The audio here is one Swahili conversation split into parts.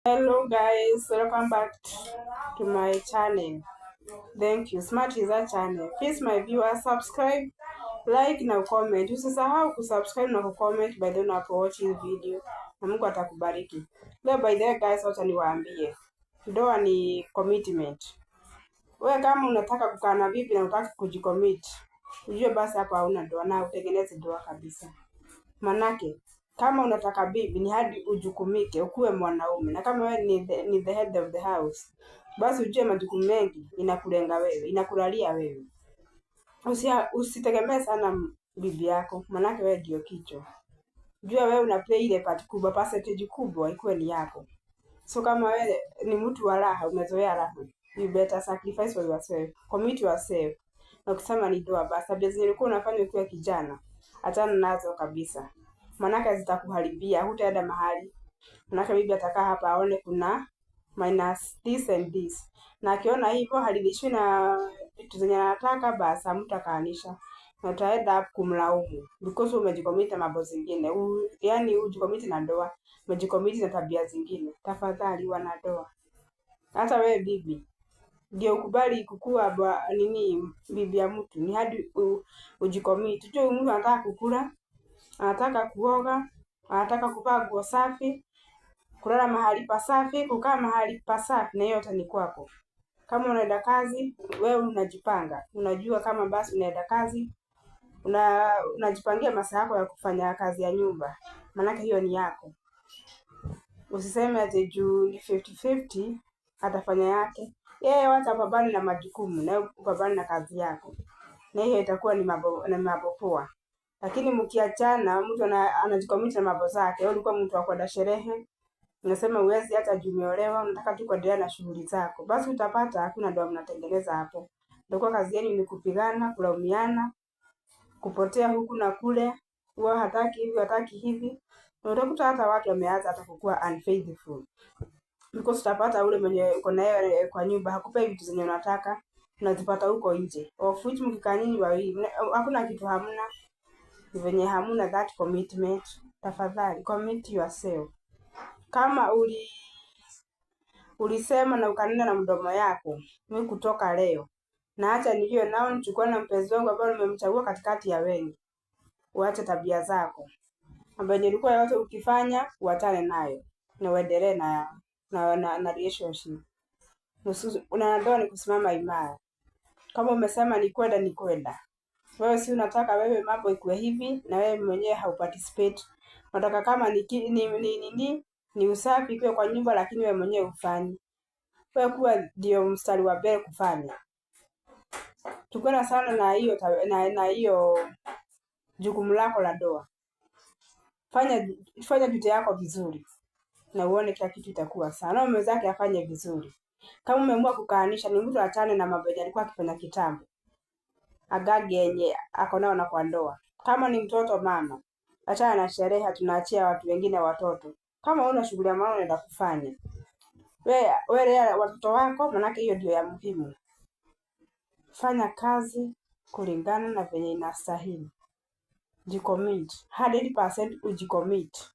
Hello guys, welcome back to my channel. Thank you. Smart is our channel. Please my viewers, subscribe, like na comment. Usisahau kusubscribe na kucomment by the way unapo watch hii video. Na Mungu atakubariki. Leo by the way guys, wacha niwaambie. Ndoa ni commitment. Wewe kama unataka kukaa na bibi na unataka kujicommit, ujue basi hapa hauna ndoa na utengeneze ndoa kabisa. Manake kama unataka bibi ni hadi ujukumike ukuwe mwanaume, na kama wewe ni the head of the house, basi ujue majukumu mengi inakulenga wewe, inakulalia wewe. Usitegemee sana bibi yako, manake wewe ndio kichwa. Jua wewe una play ile part kubwa, percentage kubwa ikuwe ni yako. So kama wewe ni mtu wa raha, umezoea raha, you better sacrifice for yourself, commit yourself. Na ukisema ni ndoa, basi tabia zilikuwa unafanya ukiwa kijana, achana nazo kabisa. Manake zitakuharibia, hutaenda mahali. Manake bibi atakaa hapa aone kuna minus this and this. Na akiona hivyo halidishwi na vitu zenye anataka, basi hamtakaanisha. Na utaenda kumlaumu because umejikomita mambo zingine. Yaani ujikomiti na ndoa, umejikomiti na tabia zingine. Tafadhali wana ndoa. Hata wewe bibi, ndio ukubali kukua bibi ya mtu, ni hadi ujikomiti. Tujue mtu anataka kukula, anataka kuoga, anataka kuvaa nguo safi, kulala mahali pasafi, kukaa mahali pasafi, na yote ni kwako. Kama unaenda kazi, wewe unajipanga. Unajua kama basi unaenda kazi, unajipangia masaa yako ya kufanya kazi ya nyumba. Manake hiyo ni yako. Usiseme ati juu ni 50-50 atafanya yake. Yeye wacha apambane na majukumu na upambane na kazi yako. Na hiyo itakuwa ni mambo poa. Lakini mkiachana, mtu anajikomiti na mambo zake. Wewe ulikuwa mtu wa kwenda sherehe, unasema uwezi hata jumeolewa, unataka tu kuendelea na shughuli zako. Basi utapata hakuna ndoa mnatengeneza hapo. Ndio kazi yenu ni kupigana, kulaumiana, kupotea huku na kule, huwa hataki hivi. Na utakuta hata watu wameanza hata kukua unfaithful. Because utapata ule mwenye uko naye kwa nyumba hakupe vitu zenye unataka, unazipata huko nje. Of which mkikaa nyinyi wawili, hakuna kitu hamna. Venye hamuna that commitment, tafadhali commit yourself. Kama ulisema na ukanena na mdomo yako, mimi kutoka leo na acha nilio nao nichukue na mpenzi wangu ambaye nimemchagua katikati ya wengi. Uache tabia zako ambayo nilikuwa yote ukifanya uachane nayo na uendelee na relationship. Una ndoa ni kusimama imara. Kama umesema ni kwenda ni kwenda. Wewe si unataka wewe mambo ikuwe hivi na wewe mwenyewe hauparticipate. Unataka kama ni usafi kwa nyumba, lakini wewe mwenyewe ufanye. Wewe kuwa ndio mstari wa mbele kufanya. Tukana sana na hiyo jukumu lako la ndoa. Fanya vitu yako vizuri na uone kila kitu itakuwa sawa. Na mume wake afanye vizuri. Kama umeamua kukaanisha, ni mtu achane na mambo alikuwa akifanya kitambo. Agage yenye ako nao na kwa ndoa. Kama ni mtoto mama, achana na sherehe, tunaachia watu wengine watoto. Kama una shughuli ya maana unaenda kufanya, wewe watoto wako, manake hiyo ndio ya muhimu. Fanya kazi kulingana na venye inastahili. Jicommit 100%, ujicommit.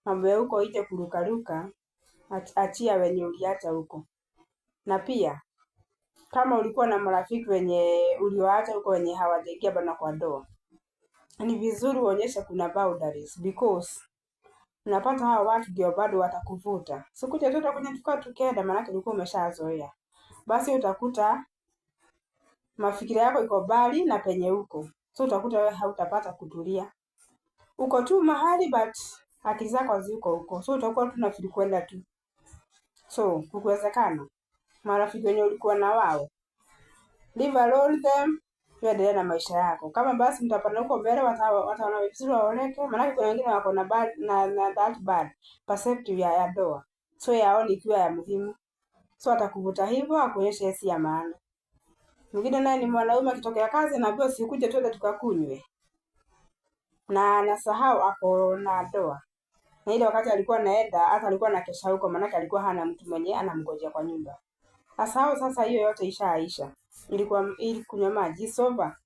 Mambo ya huko ije kurukaruka, achia wenye uliacha huko. Na pia kama ulikuwa na marafiki wenye ulioacha huko wenye hawajaingia bana kwa ndoa, ni vizuri uonyeshe kuna boundaries, because unapata hao watu ndio bado watakuvuta. Sikuja tu kwenye tukenda, maana ulikuwa umeshazoea. Basi utakuta mafikira yako iko mbali na penye huko. So utakuta wewe hautapata kutulia. Uko tu mahali but akili zako ziko huko. So utakuwa tu nafikiri kwenda tu. So kukuwezekana marafiki wenye ulikuwa na wao, leave alone them, endelea na maisha yako. Kama basi mtapanda huko mbele, wataona vizuri waoneke, maana kuna wengine wako na that bad perceptive ya ndoa. So yaoni ikiwa ya muhimu. So atakuvuta hivyo akuonyeshe si ya maana. Mwingine naye ni mwanaume akitokea kazi na ambia sikuje twende tukakunywe. Na anasahau ako na ndoa. Na ile wakati alikuwa naenda, hata alikuwa na kesha huko, maana alikuwa hana mtu mwenye anamngojea kwa nyumba. Asahau sasa hiyo yote ishaisha. Ili kunywa maji soba.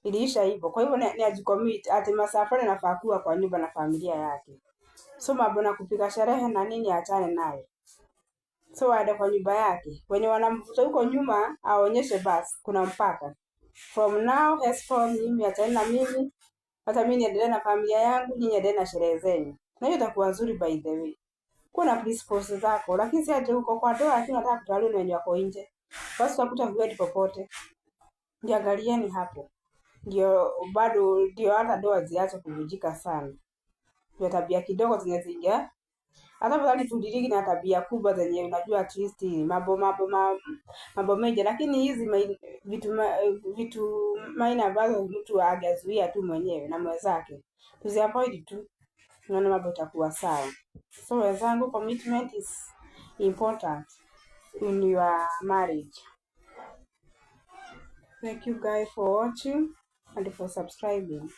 Iliisha hivyo. Kwa hivyo ni ajicommit ati masafari nafaa kuwa kwa nyumba na familia yake. So mambo na kupiga sherehe na nini achane nayo. so waende kwa nyumba yake. Wenye wanamvuta huko nyuma aonyeshe basi kuna mpaka. From now henceforth, mimi achana na mimi, hata mimi niendelee na familia yangu, nyinyi endelee na sherehe zenyu. Na hiyo itakuwa nzuri by the way. Kuna principles zako, lakini si ati uko kwa doa lakini unataka kutawaliwa na wenye wako nje. Basi utakuta huendi popote. Jiangalieni hapo. Ndio bado ndio hata doa ziache kuvunjika sana. Ndio tabia kidogo zinazingia. Hata bali tudiriki na tabia kubwa zenye unajua at least mambo mengi, lakini hizi vitu maina ambazo mtu hajazuia tu mwenyewe na mwenzake tuziavoid tu, naona mambo itakuwa sawa. So wenzangu, commitment is important in your marriage. Thank you guys for watching and for subscribing.